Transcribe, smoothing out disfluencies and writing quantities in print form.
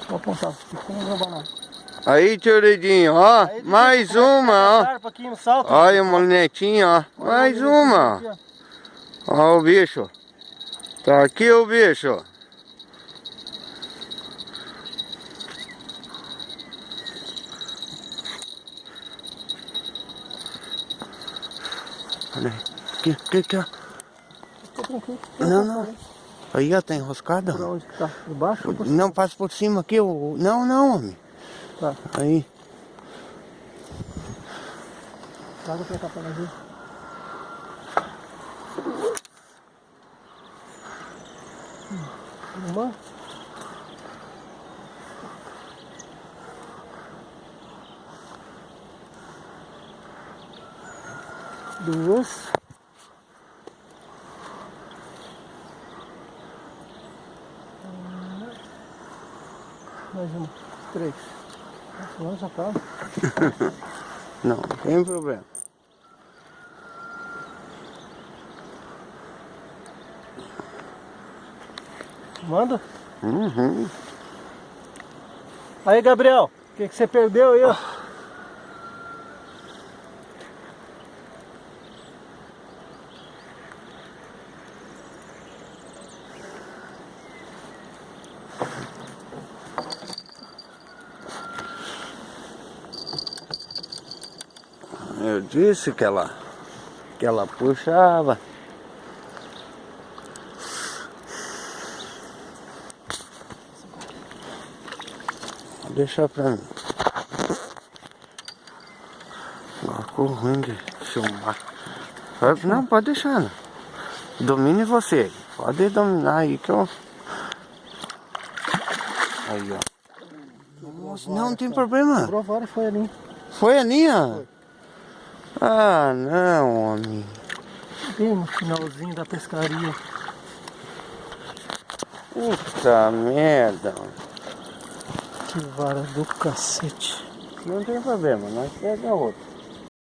Vou apontar, não gravar nada. Aí, tio Lidinho, ó. Aí, Mais uma, ó. Aqui no salto. Olha uma lunetinha, ó. Mais uma. Ó o bicho. Tá aqui o bicho. Olha aí. Aqui, ó. Tô tranquilo. Não. Aí, ó, tá enroscada. Por onde que tá? Por baixo ou por cima? Não, passa por cima aqui. Não, homem. Tá. Aí. Traga pra cá pra nós ver. Uma. Duas. Mais uma. Três. Nossa, já tá. Não tem problema. Manda. Uhum. Aí, Gabriel, o que você perdeu aí, ó? Eu disse que ela puxava. Vou deixar pra mim. Ficou ruim de filmar. Não, pode deixar. Né? Domine você. Pode dominar aí que eu... Aí, ó. Nossa, não tem problema. Quebrou a vara, foi ali. Foi a linha? Ah, não, homem. Bem no finalzinho da pescaria. Puta merda. Que vara do cacete. Não tem problema, nós pega outro.